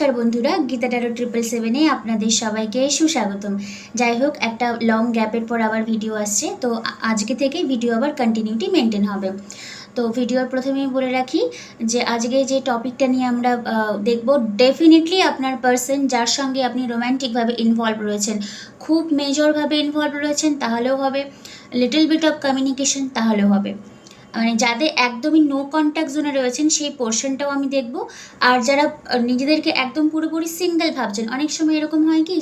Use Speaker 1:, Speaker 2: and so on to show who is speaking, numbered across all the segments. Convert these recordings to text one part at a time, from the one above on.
Speaker 1: নমস্কার বন্ধুরা, গীতা ট্যারো 777-এ আপনাদের সবাইকে সুস্বাগতম। যাই হোক, একটা লং গ্যাপের পর আবার ভিডিও আসছে, তো আজকে থেকে ভিডিও আবার কন্টিনিউটি মেনটেন হবে। তো ভিডিওর প্রথমেই বলে রাখি যে আজকে যে টপিকটা নিয়ে আমরা দেখব, ডেফিনেটলি আপনার পার্সন যার সঙ্গে আপনি রোম্যান্টিকভাবে ইনভলভ রয়েছেন, খুব মেজরভাবে ইনভলভ রয়েছেন তাহলেও হবে, লিটল বিট অফ কমিউনিকেশন তাহলেও হবে। মানে যাদের একদমই নো কন্ট্যাক্ট জোনে রয়েছেন সেই পোর্শনটাও আমি দেখব। আর যারা নিজেদেরকে একদম পুরোপুরি সিঙ্গেল ভাবছেন, অনেক সময় এরকম হয় কি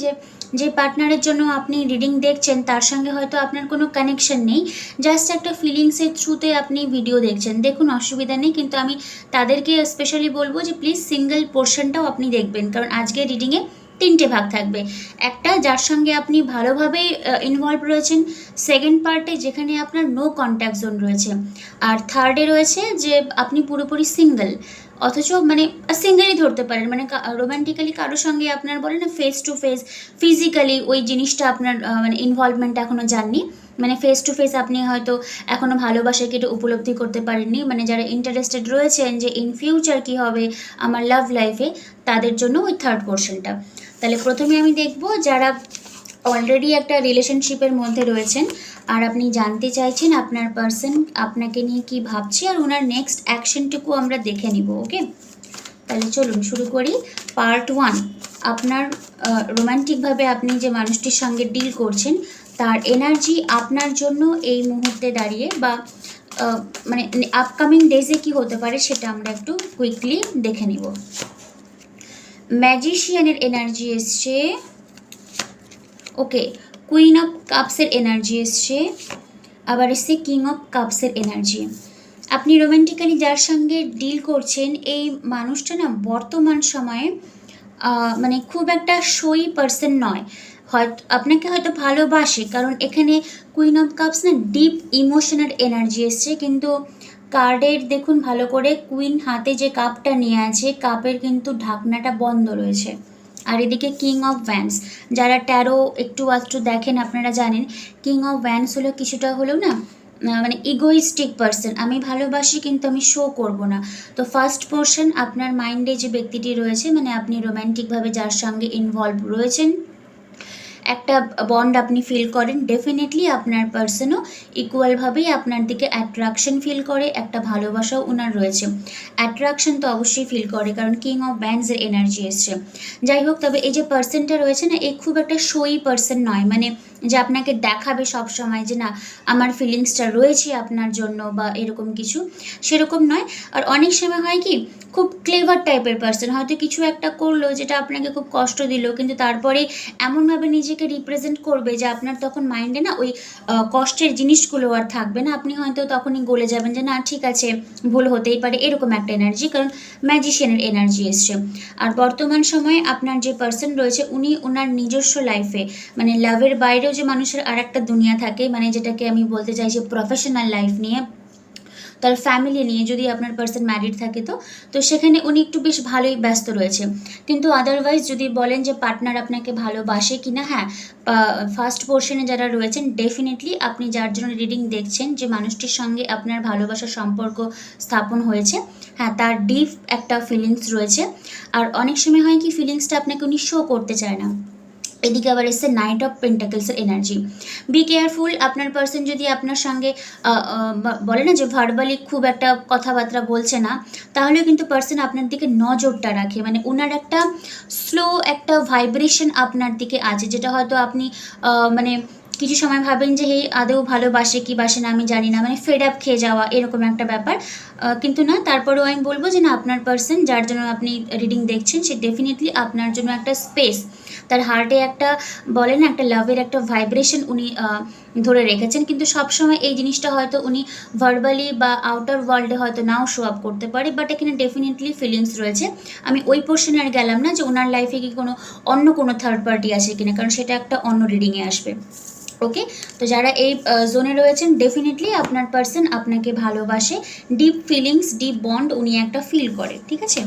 Speaker 1: যে পার্টনারের জন্য আপনি রিডিং দেখছেন তার সঙ্গে হয়তো আপনার কোনো কানেকশন নেই, জাস্ট একটা ফিলিংসের থ্রুতে আপনি ভিডিও দেখছেন, দেখুন অসুবিধা নেই, কিন্তু আমি তাদেরকে স্পেশালি বলবো যে প্লিজ সিঙ্গেল পোর্শনটাও আপনি দেখবেন, কারণ আজকে রিডিংয়ে 3টে ভাগ থাকবে। একটা যার সঙ্গে আপনি ভালোভাবেই ইনভলভ রয়েছেন, সেকেন্ড পার্টে যেখানে আপনার নো কন্ট্যাক্ট জোন রয়েছে, আর থার্ডে রয়েছে যে আপনি পুরোপুরি সিঙ্গেল, অথচ মানে সিঙ্গেলই ধরতে পারেন, মানে রোম্যান্টিক্যালি কারোর সঙ্গে আপনার বলে না ফেস টু ফেস, ফিজিক্যালি ওই জিনিসটা আপনার মানে ইনভলভমেন্ট এখনও যাননি, মানে ফেস টু ফেস আপনি হয়তো এখনও ভালোবাসাকে এটা উপলব্ধি করতে পারেননি, মানে যারা ইন্টারেস্টেড রয়েছেন যে ইন ফিউচার কী হবে আমার লাভ লাইফে, তাদের জন্য ওই থার্ড পোর্শনটা। তাহলে প্রথমে আমি দেখব যারা অলরেডি একটা রিলেশনশিপের মধ্যে রয়েছেন আর আপনি জানতে চাইছেন আপনার পার্সন আপনাকে নিয়ে কি ভাবছে, আর ওনার নেক্সট অ্যাকশনটুকু আমরা দেখে নিব। ওকে, তাহলে চলুন শুরু করি। পার্ট 1, আপনার রোম্যান্টিকভাবে আপনি যে মানুষটির সঙ্গে ডিল করছেন তার এনার্জি আপনার জন্য এই মুহূর্তে দাঁড়িয়ে বা মানে আপকামিং ডেজে কি হতে পারে সেটা আমরা একটু কুইকলি দেখে নিব। ম্যাজিশিয়ানের এনার্জি এসছে, ওকে, কুইন অফ কাপসের এনার্জি এসছে, আবার এসছে কিং অফ কাপসের এনার্জি। আপনি রোম্যান্টিক্যালি যার সঙ্গে ডিল করছেন এই মানুষটা না বর্তমান সময়ে মানে খুব একটা সই পার্সন নয়, হয়তো আপনাকে হয়তো ভালোবাসে, কারণ এখানে কুইন অফ কাপস না ডিপ ইমোশনাল এনার্জি এসছে, কিন্তু কার্ডের দেখুন ভালো করে, কুইন হাতে যে কাপটা নিয়ে আছে কাপের কিন্তু ঢাকনাটা বন্ধ রয়েছে, আর এদিকে কিং অফ ভ্যান্স। যারা ট্যারো একটু আধটু দেখেন আপনারা জানেন কিং অফ ভ্যান্স হলো কিছুটা হলেও না মানে ইগোইস্টিক পার্সন, আমি ভালোবাসি কিন্তু আমি শো করব না। তো ফার্স্ট পোর্শন আপনার মাইন্ডে যে ব্যক্তিটি রয়েছে, মানে আপনি রোম্যান্টিকভাবে যার সঙ্গে ইনভলভ রয়েছেন, একটা বন্ড আপনি ফিল করেন, ডেফিনেটলি আপনার পার্সনও ইকুয়ালভাবেই আপনার দিকে অ্যাট্রাকশন ফিল করে, একটা ভালোবাসাও ওনার রয়েছে। অ্যাট্রাকশন তো অবশ্যই ফিল করে, কারণ কিং অফ ব্যান্ডসের এনার্জি এসছে। যাই হোক, তবে এই যে পার্সনটা রয়েছে না, এই খুব একটা শোই পার্সন নয়, মানে যে আপনাকে দেখাবে সব সময় যে না আমার ফিলিংসটা রয়েছে আপনার জন্য বা এরকম কিছু, সেরকম নয়। আর অনেক সময় হয় কি, খুব ক্লেভার টাইপের পার্সন, হয়তো কিছু একটা করলো যেটা আপনাকে খুব কষ্ট দিল, কিন্তু তারপরে এমনভাবে নিজেকে রিপ্রেজেন্ট করবে যে আপনার তখন মাইন্ডে না ওই কষ্টের জিনিসগুলো আর থাকবে না, আপনি হয়তো তখনই গলে যাবেন যে না ঠিক আছে ভুল হতেই পারে, এরকম একটা এনার্জি, কারণ ম্যাজিশিয়ানের এনার্জি এসছে। আর বর্তমান সময়ে আপনার যে পার্সন রয়েছে উনি ওনার নিজস্ব লাইফে, মানে লাভের বাইরেও যে মানুষের আর একটা দুনিয়া থাকে, মানে যেটাকে আমি বলতে চাইছি প্রফেশনাল লাইফ নিয়ে, তার ফ্যামিলি নিয়ে, যদি আপনার পার্সন ম্যারিড থাকে তো সেখানে উনি একটু বেশ ভালোই ব্যস্ত রয়েছে। কিন্তু আদারওয়াইজ যদি বলেন যে পার্টনার আপনাকে ভালোবাসে কি না, হ্যাঁ, ফার্স্ট পোর্শনে যারা রয়েছেন ডেফিনেটলি আপনি যার জন্য রিডিং দেখছেন যে মানুষটির সঙ্গে আপনার ভালোবাসার সম্পর্ক স্থাপন হয়েছে, হ্যাঁ, তার ডিপ একটা ফিলিংস রয়েছে। আর অনেক সময় হয় কি ফিলিংসটা আপনাকে উনি শো করতে চায় না। এদিকে আবার এসছে নাইট অফ পেন্টাকেলসের এনার্জি। বি কেয়ারফুল, আপনার পার্সন যদি আপনার সঙ্গে বলে না যে ভার্বালি খুব একটা কথাবার্তা বলছে না, তাহলেও কিন্তু পার্সন আপনার দিকে নজরটা রাখে, মানে ওনার একটা স্লো একটা ভাইব্রেশন আপনার দিকে আছে, যেটা হয়তো আপনি মানে কিছু সময় ভাবেন যে এই আদৌ ভালোবাসে কি বাসে না আমি জানি না, মানে ফেড আপ খেয়ে যাওয়া এরকম একটা ব্যাপার, কিন্তু না, তারপরেও আমি বলবো যে না আপনার পার্সন যার জন্য আপনি রিডিং দেখছেন সে ডেফিনেটলি আপনার জন্য একটা স্পেস, তার হার্টে একটা বলে না একটা লাভের একটা ভাইব্রেশন উনি ধরে রেখেছেন, কিন্তু সবসময় এই জিনিসটা হয়তো উনি ভার্বালি বা আউটার ওয়ার্ল্ডে হয়তো নাও শো আপ করতে পারে, বাট এখানে ডেফিনেটলি ফিলিংস রয়েছে। আমি ওই পোর্শনে আর গেলাম না যে ওনার লাইফে কি কোনো অন্য কোনো থার্ড পার্টি আছে কিনা, কারণ সেটা একটা অন্য রিডিংয়ে আসবে। ওকে, তো যারা এই জোনে রয়েছেন ডেফিনেটলি আপনার পার্সন আপনাকে ভালোবাসে, ডিপ ফিলিংস, ডিপ বন্ড উনি একটা ফিল করে, ঠিক আছে।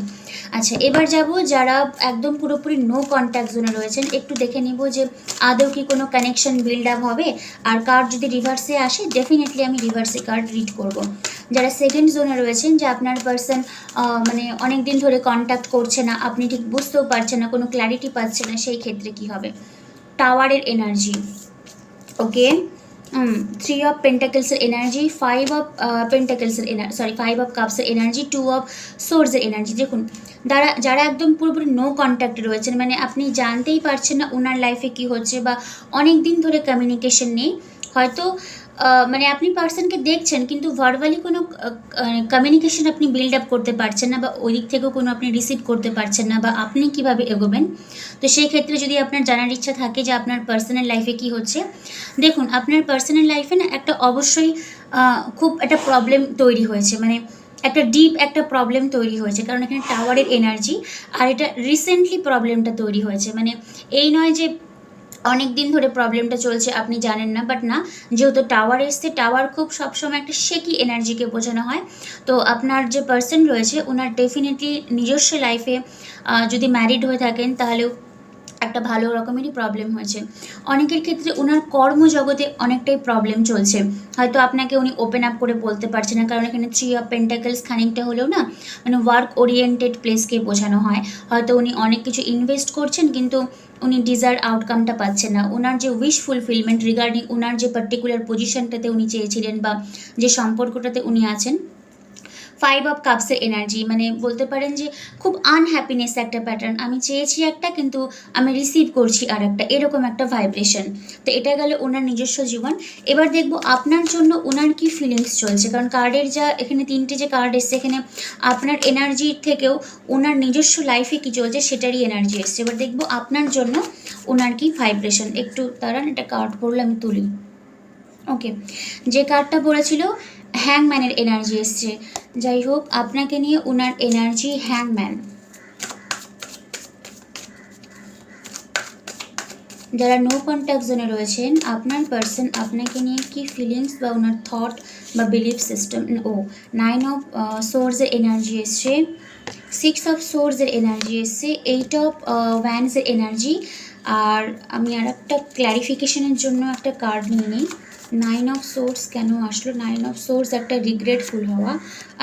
Speaker 1: আচ্ছা, এবার যাব যারা একদম পুরোপুরি নো কন্ট্যাক্ট জোনে রয়েছেন, একটু দেখে নিব যে আদৌ কি কোনো কানেকশন বিল্ড আপ হবে। আর কার্ড যদি রিভার্সে আসে ডেফিনেটলি আমি রিভার্সে কার্ড রিড করব। যারা সেকেন্ড জোনে রয়েছেন, যে আপনার পার্সন মানে অনেক দিন ধরে কন্ট্যাক্ট করছে না, আপনি ঠিক বুঝতেও পারছেন না, কোনো ক্ল্যারিটি পাচ্ছে না, সেই ক্ষেত্রে কি হবে। টাওয়ারের এনার্জি, ওকে, 3 অফ পেন্টাকেলসের এনার্জি, 5 অফ পেন্টাকেলসের এনার্জি, সরি 5 অফ কাপসের এনার্জি, 2 অফ সোর্সের এনার্জি। দেখুন যারা একদম পুরোপুরি নো কন্ট্যাক্টে রয়েছেন, মানে আপনি জানতেই পারছেন না ওনার লাইফে কি হচ্ছে, বা অনেক দিন ধরে কমিউনিকেশন নেই, হয়তো মানে আপনি পার্সনকে দেখছেন কিন্তু ভার্বালি কোনো কমিউনিকেশন আপনি বিল্ড আপ করতে পারছেন না, বা ওই দিক থেকেও কোনো আপনি রিসিভ করতে পারছেন না, বা আপনি কিভাবে এগোবেন। তো সেই ক্ষেত্রে যদি আপনার জানার ইচ্ছা থাকে যে আপনার পার্সোনাল লাইফে কি হচ্ছে, দেখুন আপনার পার্সোনাল লাইফে না একটা অবশ্যই খুব একটা প্রবলেম তৈরি হয়েছে, মানে একটা ডিপ একটা প্রবলেম তৈরি হয়েছে, কারণ এখানে টাওয়ারের এনার্জি, আর এটা রিসেন্টলি প্রবলেমটা তৈরি হয়েছে, মানে এই নয় যে অনেক দিন ধরে প্রবলেমটা চলছে আপনি জানেন না, বাট না, যেহেতু টাওয়ার এসছে, টাওয়ার খুব সবসময় একটা শেকি এনার্জিকে বোঝানো হয়। তো আপনার যে পার্সন রয়েছে ওনার ডেফিনেটলি নিজস্ব লাইফে যদি ম্যারিড হয়ে থাকেন তাহলেও একটা ভালো রকমেরই প্রবলেম হয়েছে। অনেকের ক্ষেত্রে ওনার কর্মজগতে অনেকটাই প্রবলেম চলছে, হয়তো আপনাকে উনি ওপেন আপ করে বলতে পারছে না, কারণ এখানে 3 অফ পেন্টাকেলস খানিকটা হলেও না মানে ওয়ার্ক ওরিয়েন্টেড প্লেসকে বোঝানো হয়। হয়তো উনি অনেক কিছু ইনভেস্ট করছেন কিন্তু উনি ডিজায়ার আউটকামটা পাচ্ছেন না, ওনার যে উইশ ফুলফিলমেন্ট রিগার্ডিং ওনার যে পার্টিকুলার পজিশনটাতে উনি চেয়েছিলেন বা যে সম্পর্কটাতে উনি আছেন। 5 অফ কাপসের এনার্জি, মানে বলতে পারেন যে খুব আনহ্যাপিনেস একটা প্যাটার্ন, আমি চেয়েছি একটা কিন্তু আমি রিসিভ করছি আর একটা, এরকম একটা ভাইব্রেশন। তো এটা গেল ওনার নিজস্ব জীবন। এবার দেখব আপনার জন্য ওনার কি ফিলিংস চলছে, কারণ কার্ডের যা এখানে 3টে যে কার্ড এসছে, এখানে আপনার এনার্জির থেকেও ওনার নিজস্ব লাইফে কি চলছে সেটারই এনার্জি এসছে। এবার দেখব আপনার জন্য ওনার কি ভাইব্রেশন। একটু দাঁড়ান, একটা কার্ড পড়লে আমি তুলি। ওকে, যে কার্ডটা পড়েছিল হ্যাংম্যানের এনার্জি এসছে। যাই হোক, আপনাকে নিয়ে ওনার এনার্জি হ্যাংম্যান। যারা নো কন্ট্যাক্ট জোনে রয়েছেন, আপনার পার্সন আপনাকে নিয়ে কি ফিলিংস বা ওনার থট বা বিলিফ সিস্টেম। ও 9 অফ সোর্সের এনার্জি এসছে, 6 অফ সোর্সের এনার্জি এসছে, 8 অফ ওয়ান্ডসের এনার্জি। আর আমি আর একটা ক্ল্যারিফিকেশনের জন্য একটা কার্ড নিয়ে নিই। 9 অফ সোর্স কেন আসলো? 9 অফ সোর্স একটা রিগ্রেটফুল হওয়া।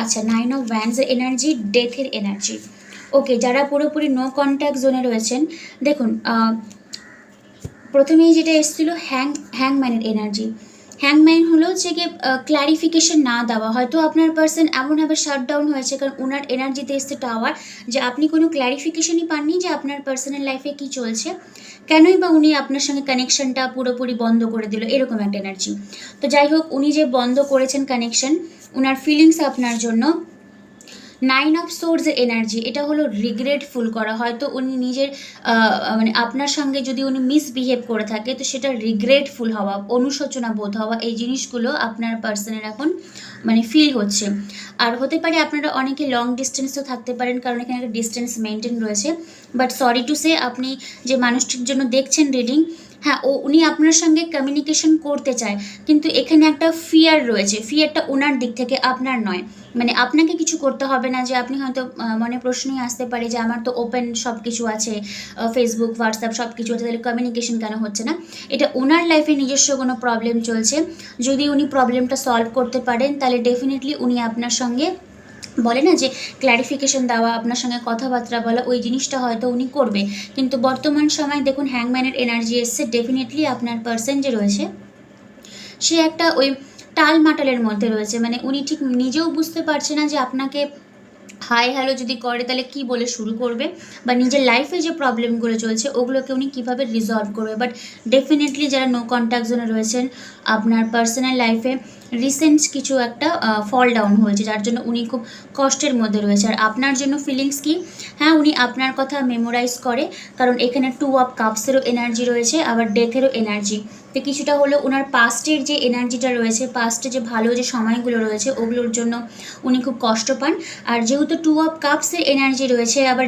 Speaker 1: আচ্ছা, 9 অফ ওয়ান্ডসের এনার্জি, ডেথের এনার্জি। ওকে, যারা পুরোপুরি নো কন্ট্যাক্ট জোনে রয়েছেন, দেখুন প্রথমেই যেটা এসেছিলো হ্যাংম্যানের এনার্জি। হ্যাংম্যান হলো যে গিয়ে ক্ল্যারিফিকেশন না দেওয়া, হয়তো আপনার পার্সন এমনভাবে শাটডাউন হয়েছে, কারণ ওনার এনার্জিতে এসছে টাওয়ার, যে আপনি কোনো ক্ল্যারিফিকেশনই পাননি যে আপনার পার্সোনাল লাইফে কী চলছে, কেনই বা উনি আপনার সঙ্গে কানেকশনটা পুরোপুরি বন্ধ করে দিল, এরকম একটা এনার্জি। তো যাই হোক, উনি যে বন্ধ করেছেন কানেকশন, ওনার ফিলিংস আপনার জন্য 9 অফ সোর্সের এনার্জি, এটা হলো রিগ্রেটফুল করা, হয়তো উনি নিজের মানে আপনার সঙ্গে যদি উনি মিসবিহেভ করে থাকে তো সেটা রিগ্রেটফুল হওয়া, অনুশোচনা বোধ হওয়া, এই জিনিসগুলো আপনার পার্সনের এখন মানে ফিল হচ্ছে। আর হতে পারে আপনারা অনেকে লং ডিস্টেন্সও থাকতে পারেন, কারণ এখানে একটা ডিস্টেন্স মেনটেন রয়েছে। বাট সরি টু সে, আপনি যে মানুষটির জন্য দেখছেন রিডিং, হ্যাঁ উনি আপনার সঙ্গে কমিউনিকেশন করতে চায়, কিন্তু এখানে একটা ফিয়ার রয়েছে, ফিয়ারটা ওনার দিক থেকে, আপনার নয়। মানে আপনাকে কিছু করতে হবে না, যে আপনি হয়তো মনে প্রশ্নই আসতে পারে যে আমার তো ওপেন সব কিছু আছে, ফেসবুক হোয়াটসঅ্যাপ সব কিছু আছে, তাহলে কমিউনিকেশন কেন হচ্ছে না। এটা ওনার লাইফে নিজস্ব কোনো প্রবলেম চলছে, যদি উনি প্রবলেমটা সলভ করতে পারেন তাহলে ডেফিনেটলি উনি আপনার সঙ্গে বলে না যে ক্ল্যারিফিকেশন দেওয়া, আপনার সঙ্গে কথাবার্তা বলা, ওই জিনিসটা হয়তো উনি করবে। কিন্তু বর্তমান সময় দেখুন হ্যাংম্যানের এনার্জি এসছে, ডেফিনেটলি আপনার পার্সন যে রয়েছে সে একটা ওই টালমাটালের মধ্যে রয়েছে, মানে উনি ঠিক নিজেও বুঝতে পারছে না যে আপনাকে হাই হ্যালো যদি করে তাহলে কি বলে শুরু করবে, বা নিজের লাইফে যে প্রবলেমগুলো চলছে ওগুলোকে উনি কীভাবে রিজলভ করবে। বাট ডেফিনেটলি যারা নো কন্ট্যাক্ট জোনে রয়েছেন, আপনার পার্সোনাল লাইফে রিসেন্ট কিছু একটা ফল ডাউন হয়েছে, যার জন্য উনি খুব কষ্টের মধ্যে রয়েছে। আর আপনার জন্য ফিলিংস কি? হ্যাঁ, উনি আপনার কথা মেমোরাইজ করে, কারণ এখানে 2 অফ কাপসেরও এনার্জি রয়েছে, আবার ডেথেরও এনার্জি। তো কিছুটা হলো ওনার পাস্টের যে এনার্জিটা রয়েছে, পাস্টে যে ভালো যে সময়গুলো রয়েছে ওগুলোর জন্য উনি খুব কষ্ট পান। আর যেহেতু 2 অফ কাপসের এনার্জি রয়েছে, আবার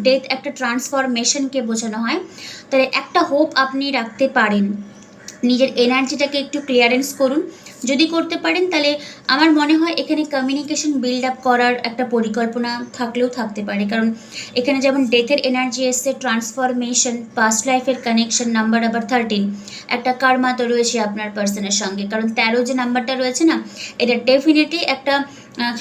Speaker 1: ডেথ একটা ট্রান্সফরমেশনকে বোঝানো হয়, তাহলে একটা হোপ আপনি রাখতে পারেন নিজের এনার্জিটাকে একটু ক্লিয়ারেন্স করুন। যদি করতে পারেন তাহলে আমার মনে হয় এখানে কমিউনিকেশন বিল্ড আপ করার একটা পরিকল্পনা থাকলেও থাকতে পারে, কারণ এখানে যেমন ডেথের এনার্জি এসছে, ট্রান্সফরমেশন, পাস্ট লাইফের কানেকশন, নাম্বার আবার 13, একটা কার্মা তো রয়েছে আপনার পার্সনের সঙ্গে, কারণ 13 যে নাম্বারটা রয়েছে না, এটা ডেফিনেটলি একটা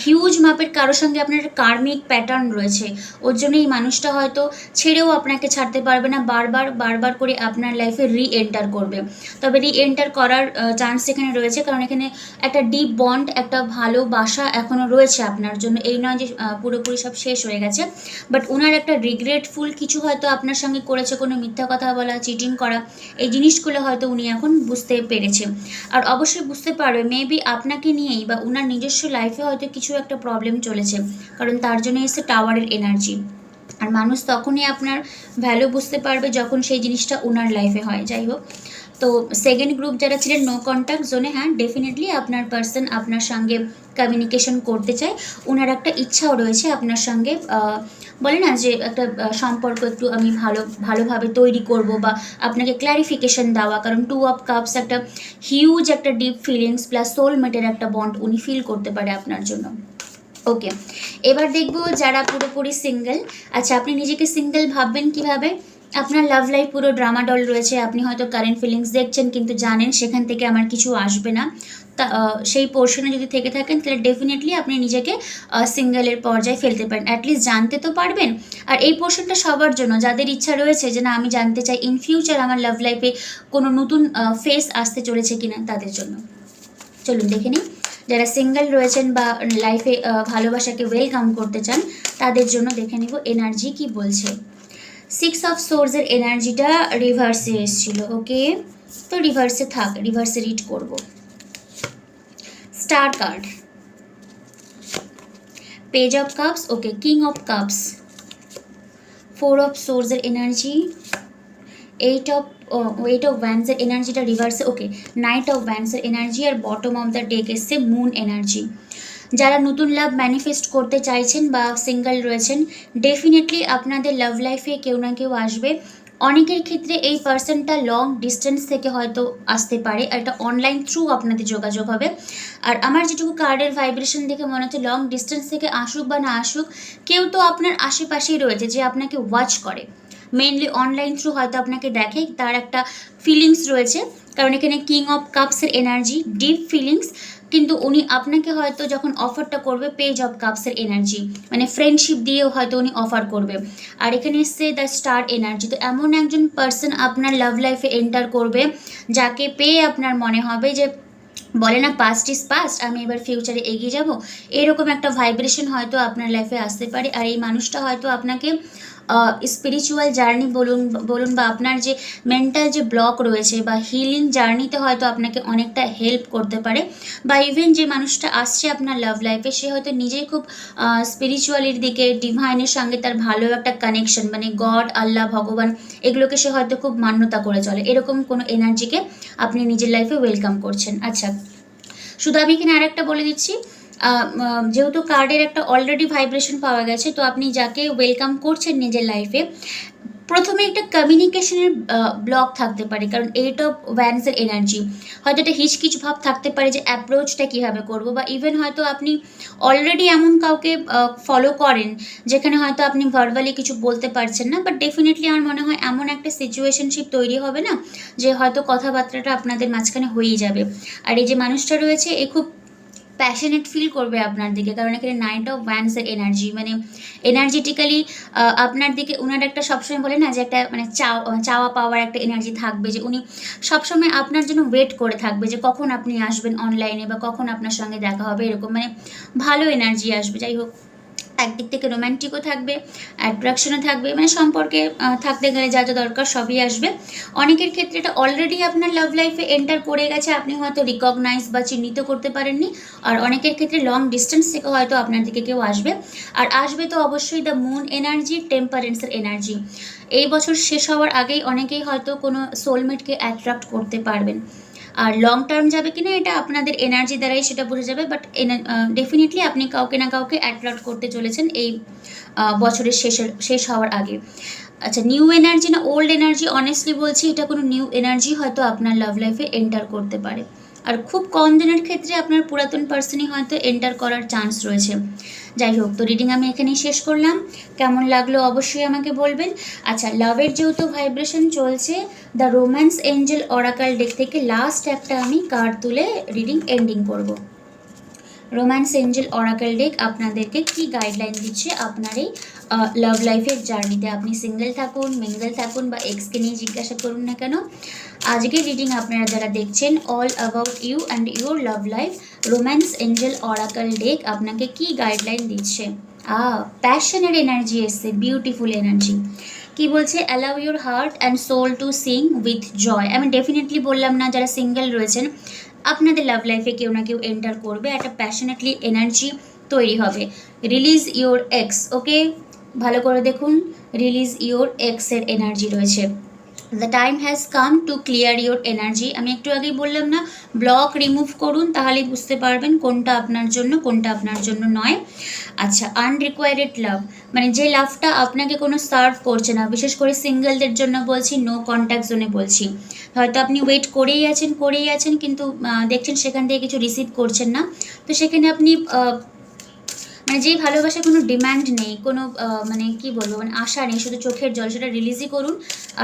Speaker 1: হিউজ মাপের কারোর সঙ্গে আপনার একটা কার্মিক প্যাটার্ন রয়েছে। ওর জন্য এই মানুষটা হয়তো ছেড়েও আপনাকে ছাড়তে পারবে না, বারবার বারবার করে আপনার লাইফে রি এন্টার করবে। তবে রি এন্টার করার চান্স এখানে রয়েছে, কারণ এখানে একটা ডিপ বন্ড, একটা ভালোবাসা এখনও রয়েছে আপনার জন্য। এই নয় যে পুরোপুরি সব শেষ হয়ে গেছে, বাট ওনার একটা রিগ্রেটফুল কিছু হয়তো আপনার সঙ্গে করেছে, কোনো মিথ্যা কথা বলা, চিটিং করা, এই জিনিসগুলো হয়তো উনি এখন বুঝতে পেরেছে। আর অবশ্যই বুঝতে পারবে মেবি আপনাকে নিয়েই বা ওনার নিজস্ব লাইফে হয়তো কিছু একটা প্রবলেম চলেছে, কারণ তার জন্য এসে টাওয়ারের এনার্জি। আর মানুষ তখনই আপনার ভ্যালু বুঝতে পারবে যখন সেই জিনিসটা ওনার লাইফে হয়। যাই হোক, তো সেকেন্ড গ্রুপ যারা ছিলেন নো কন্ট্যাক্ট জোনে, হ্যাঁ ডেফিনেটলি আপনার পার্সন আপনার সঙ্গে কমিউনিকেশন করতে চায়, ওনার একটা ইচ্ছাও রয়েছে আপনার সঙ্গে, বলে না যে একটা সম্পর্ক একটু আমি ভালোভাবে তৈরি করব বা আপনাকে ক্ল্যারিফিকেশন দেওয়া, কারণ 2 অফ কাপস একটা হিউজ একটা ডিপ ফিলিংস প্লাস সোলমেটের একটা বন্ড উনি ফিল করতে পারে আপনার জন্য। ওকে, এবার দেখবো যারা পুরোপুরি সিঙ্গেল। আচ্ছা, আপনি নিজেকে সিঙ্গেল ভাববেন কিভাবে? আপনার লাভ লাইফ পুরো ড্রামাডল রয়েছে, আপনি হয়তো কারেন্ট ফিলিংস দেখছেন কিন্তু জানেন সেখান থেকে আমার কিছু আসবে না, তা সেই পোর্শনে যদি থেকে থাকেন তাহলে ডেফিনেটলি আপনি নিজেকে সিঙ্গেলের পর্যায়ে ফেলতে পারেন, অ্যাটলিস্ট জানতে তো পারবেন। আর এই পোর্শনটা সবার জন্য, যাদের ইচ্ছা রয়েছে যে না আমি জানতে চাই ইন ফিউচার আমার লাভ লাইফে কোনো নতুন ফেস আসতে চলেছে কিনা, তাদের জন্য। চলুন দেখে নিই, যারা সিঙ্গেল রয়েছেন বা লাইফে ভালোবাসাকে ওয়েলকাম করতে চান তাদের জন্য দেখে নিব এনার্জি কি বলছে। 6 অফ সোর্সের এনার্জিটা রিভার্সে এসেছিল। ওকে, তো রিভার্সে থাক, রিভার্সে রিড করব। Star card, page of cups, okay, king of cups, 4 of সোর্সের এনার্জি, 8 অফ ওয়ান্সের এনার্জিটা রিভার্সে, ওকে, নাইট অফ ওয়ান্সের এনার্জি, আর বটম অফ দ্য ডেক এসছে মুন এনার্জি। যারা নতুন লাভ ম্যানিফেস্ট করতে চাইছেন বা সিঙ্গেল রয়েছেন, ডেফিনেটলি আপনাদের লাভ লাইফে কেউ না কেউ আসবে। অনেকের ক্ষেত্রে এই পার্সনটা লং ডিস্টেন্স থেকে হয়তো আসতে পারে, আর এটা অনলাইন থ্রু আপনাদের যোগাযোগ হবে। আর আমার যেটুকু কার্ডের ভাইব্রেশন দেখে মনে হচ্ছে লং ডিস্টেন্স থেকে আসুক বা না আসুক, কেউ তো আপনার আশেপাশেই রয়েছে যে আপনাকে ওয়াচ করে, মেনলি অনলাইন থ্রু হয়তো আপনাকে দেখে, তার একটা ফিলিংস রয়েছে, কারণ এখানে কিং অফ কাপসের এনার্জি, ডিপ ফিলিংস। কিন্তু উনি আপনাকে হয়তো যখন অফারটা করবে, পেজ অফ কাপসের এনার্জি, মানে ফ্রেন্ডশিপ দিয়েও হয়তো উনি অফার করবে। আর এখানে এসছে দ্য স্টার এনার্জি, তো এমন একজন পার্সন আপনার লাভ লাইফে এন্টার করবে যাকে পেয়ে আপনার মনে হবে যে বলে না পাস্ট ইজ পাস্ট, আমি এবার ফিউচারে এগিয়ে যাব, এরকম একটা ভাইব্রেশন হয়তো আপনার লাইফে আসতে পারে। আর এই মানুষটা হয়তো আপনাকে স্পিরিচুয়াল জার্নি বলুন বা আপনার যে মেন্টাল যে ব্লক রয়েছে বা হিলিং জার্নিতে হয়তো আপনাকে অনেকটা হেল্প করতে পারে। বা ইভেন যে মানুষটা আসছে আপনার লাভ লাইফে, সে হয়তো নিজেই খুব স্পিরিচুয়ালির দিকে, ডিভাইনের সঙ্গে তার ভালো একটা কানেকশন, মানে গড, আল্লাহ, ভগবান, এগুলোকে সে হয়তো খুব মান্যতা করে চলে, এরকম কোনো এনার্জিকে আপনি নিজের লাইফে ওয়েলকাম করছেন। আচ্ছা, শুধু আমি এখানে আরেকটা বলে দিচ্ছি, যেহেতু কার্ডের একটা অলরেডি ভাইব্রেশন পাওয়া গেছে, তো আপনি যাকে ওয়েলকাম করছেন নিজের লাইফে, প্রথমে একটা কমিউনিকেশনের ব্লক থাকতে পারে, কারণ 8 অফ ওয়ান্সের এনার্জি, হয়তো একটা হিচকিচ ভাব থাকতে পারে যে অ্যাপ্রোচটা কীভাবে করবো, বা ইভেন হয়তো আপনি অলরেডি এমন কাউকে ফলো করেন যেখানে হয়তো আপনি ভার্বালি কিছু বলতে পারছেন না, বাট ডেফিনেটলি আমার মনে হয় এমন একটা সিচুয়েশনশিপ তৈরি হবে না যে হয়তো কথাবার্তাটা আপনাদের মাঝখানে হয়েই যাবে। আর এই যে মানুষটা রয়েছে, এ খুব প্যাশনেট ফিল করবে আপনার দিকে, কারণ এখানে নাইট অফ ওয়ান্সের এনার্জি, মানে এনার্জেটিক্যালি আপনার দিকে ওনার একটা সবসময় বলে না যে একটা মানে চাওয়া পাওয়ার একটা এনার্জি থাকবে, যে উনি সবসময় আপনার জন্য ওয়েট করে থাকবে যে কখন আপনি আসবেন অনলাইনে বা কখন আপনার সঙ্গে দেখা হবে, এরকম মানে ভালো এনার্জি আসবে। যাই হোক, একদিক থেকে রোম্যান্টিকও থাকবে, অ্যাট্রাকশনও থাকবে, মানে সম্পর্কে থাকতে গেলে যা যা দরকার সবই আসবে। অনেকের ক্ষেত্রে এটা অলরেডি আপনার লাভ লাইফে এন্টার করে গেছে, আপনি হয়তো রিকগনাইজ বা চিহ্নিত করতে পারেননি। আর অনেকের ক্ষেত্রে লং ডিস্টেন্স থেকে হয়তো আপনার দিকে কেউ আসবে, আর আসবে তো অবশ্যই দ্য মুন এনার্জি, টেম্পারেন্সের এনার্জি। এই বছর শেষ হওয়ার আগেই অনেকেই হয়তো কোনো সোলমেটকে অ্যাট্রাক্ট করতে পারবেন। আর লং টার্ম যাবে কিনা এটা আপনাদের এনার্জি দ্বারাই সেটা বোঝা যাবে, বাট ডেফিনেটলি আপনি কাউকে না কাউকে অ্যাট্রাক্ট করতে চলেছেন এই বছরের শেষ হওয়ার আগে। আচ্ছা, নিউ এনার্জি না ওল্ড এনার্জি, অনেস্টলি বলছি এটা কোনো নিউ এনার্জি হয়তো আপনার লাভ লাইফে এন্টার করতে পারে। আর খুব কম দিনের ক্ষেত্রে আপনার পুরাতন পার্সনই হয়তো এন্টার করার চান্স রয়েছে। যাই হোক, তো রিডিং আমি এখানেই শেষ করলাম। কেমন লাগলো অবশ্যই আমাকে বলবেন। আচ্ছা, লাভের যেহেতু ভাইব্রেশন চলছে, দ্য রোম্যান্স এঞ্জেল অরাকাল ডেক থেকে লাস্ট একটা আমি কার্ড তুলে রিডিং এন্ডিং করব। রোম্যান্স এঞ্জেল অরাকেল ডেক আপনাদেরকে কি গাইডলাইন দিচ্ছে আপনার এই লাভ লাইফের জার্নিতে। আপনি সিঙ্গেল থাকুন, মিঙ্গেল থাকুন বা এক্সকে নিয়ে জিজ্ঞাসা করুন না কেন, আজকের রিডিং আপনারা যারা দেখছেন, all about you and your love life, romance angel oracle deck আপনাকে কি গাইডলাইন দিচ্ছে। প্যাশনের এনার্জি এসছে, বিউটিফুল এনার্জি। কি বলছে, allow your heart and soul to sing with joy. আমি ডেফিনেটলি বললাম না যারা সিঙ্গেল রয়েছেন আপনাদের লাভ লাইফে কেউ না কেউ এন্টার করবে, একটা প্যাশনেটলি এনার্জি তৈরি হবে। রিলিজ ইউর এক্স, ওকে, ভালো করে দেখুন, রিলিজ ইউর এক্সের এনার্জি রয়েছে। The time has come to clear your energy. আমি একটু আগেই বললাম না, ব্লক রিমুভ করুন, তাহলেই বুঝতে পারবেন কোনটা আপনার জন্য কোনটা আপনার জন্য নয়। আচ্ছা, আনরিকোয়ার্ডেড লাভ, মানে যে লাভটা আপনাকে কোনো সার্ভ করছে না, বিশেষ করে সিঙ্গেলদের জন্য বলছি, নো কন্ট্যাক্ট জোনে বলছি। হয়তো আপনি ওয়েট করেই আছেন কিন্তু দেখছেন সেখান থেকে কিছু রিসিভ করছেন না, তো সেখানে আপনি মানে যেই ভালোবাসা কোনো ডিম্যান্ড নেই, কোনো মানে কি বলবো, মানে আশা নেই, শুধু চোখের জল, সেটা রিলিজই করুন।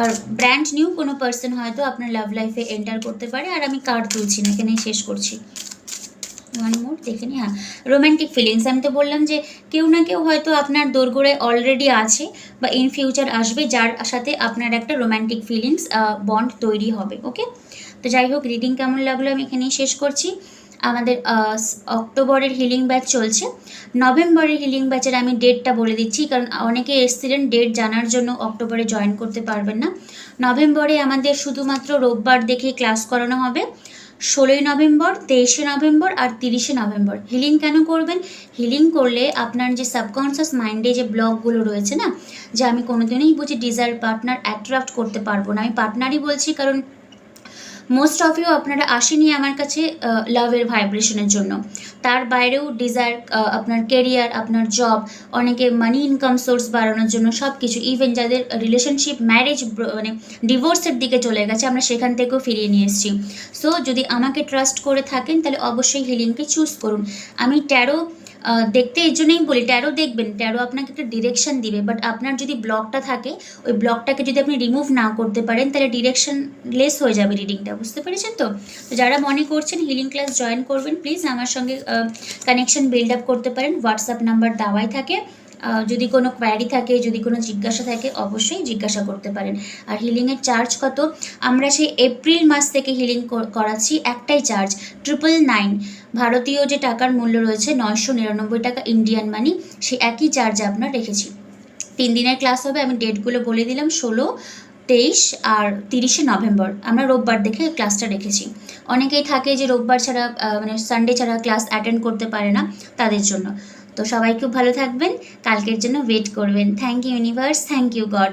Speaker 1: আর ব্র্যান্ড নিউ কোনো পার্সন হয়তো আপনার লাভ লাইফে এন্টার করতে পারে। আর আমি কার্ড তুলছি না, এখানেই শেষ করছি। ওয়ান মোর দেখে নি। হ্যাঁ, রোম্যান্টিক ফিলিংস, আমি তো বললাম যে কেউ না কেউ হয়তো আপনার দোরগোড়ায় অলরেডি আছে বা ইন ফিউচার আসবে, যার সাথে আপনার একটা রোম্যান্টিক ফিলিংস বন্ড তৈরি হবে। ওকে, তো যাই হোক, রিডিং কেমন লাগলো আমি এখানেই শেষ করছি। আমাদের অক্টোবরের হিলিং ব্যাচ চলছে, নভেম্বরের হিলিং ব্যাচের আমি ডেটটা বলে দিচ্ছি, কারণ অনেকে এসছিলেন ডেট জানার জন্য, অক্টোবরে জয়েন করতে পারবেন না। নভেম্বরে আমাদের শুধুমাত্র রোববার দেখে ক্লাস করানো হবে, 16ই নভেম্বর, 23শে নভেম্বর আর 30শে নভেম্বর। হিলিং কেন করবেন? হিলিং করলে আপনার যে সাবকনসিয়াস মাইন্ডে যে ব্লকগুলো রয়েছে না, যে আমি কোনোদিনই বুঝি ডিজায়ার পার্টনার অ্যাট্রাক্ট করতে পারবো না, আমি পার্টনারই বলছি, কারণ মোস্ট অফ ইউ আপনারা আসেনি আমার কাছে লাভের ভাইব্রেশনের জন্য, তার বাইরেও ডিজায়ার, আপনার কেরিয়ার, আপনার জব, অনেকে মানি ইনকাম সোর্স বাড়ানোর জন্য, সব কিছু, ইভেন যাদের রিলেশনশিপ ম্যারেজ মানে ডিভোর্সের দিকে চলে গেছে, আমরা সেখান থেকেও ফিরিয়ে নিয়ে এসেছি। সো যদি আমাকে ট্রাস্ট করে থাকেন তাহলে অবশ্যই হিলিংকে চুজ করুন। আমি ট্যারো দেখতে এই জন্যই বলি, ট্যারো দেখবেন, ট্যারো আপনাকে একটা ডিরেকশন দিবে, বাট আপনার যদি ব্লকটা থাকে, ওই ব্লকটাকে যদি আপনি রিমুভ না করতে পারেন তাহলে ডিরেকশন লেস হয়ে যাবে রিডিংটা, বুঝতে পেরেছেন তো? তো যারা মনে করছেন হিলিং ক্লাস জয়েন করবেন, প্লিজ আমার সঙ্গে কানেকশন বিল্ড আপ করতে পারেন, হোয়াটসঅ্যাপ নাম্বার দেওয়াই থাকে। যদি কোনো কোয়ারি থাকে, যদি কোনো জিজ্ঞাসা থাকে, অবশ্যই জিজ্ঞাসা করতে পারেন। আর হিলিংয়ের চার্জ কত? আমরা সেই এপ্রিল মাস থেকে হিলিং করাচ্ছি, একটাই চার্জ 999, ভারতীয় যে টাকার মূল্য রয়েছে 999 টাকা ইন্ডিয়ান মানি, সেই একই চার্জ আপনার রেখেছি। 3 দিনের ক্লাস হবে, আমি ডেটগুলো বলে দিলাম, 16, 23 আর 30শে নভেম্বর। আমরা রোববার দেখে ক্লাসটা রেখেছি। অনেকেই থাকে যে রোববার ছাড়া মানে সানডে ছাড়া ক্লাস অ্যাটেন্ড করতে পারে না, তাদের জন্য। তো সবাই খুব ভালো থাকবেন, কালকের জন্য ওয়েট করবেন। Thank you universe, thank you god.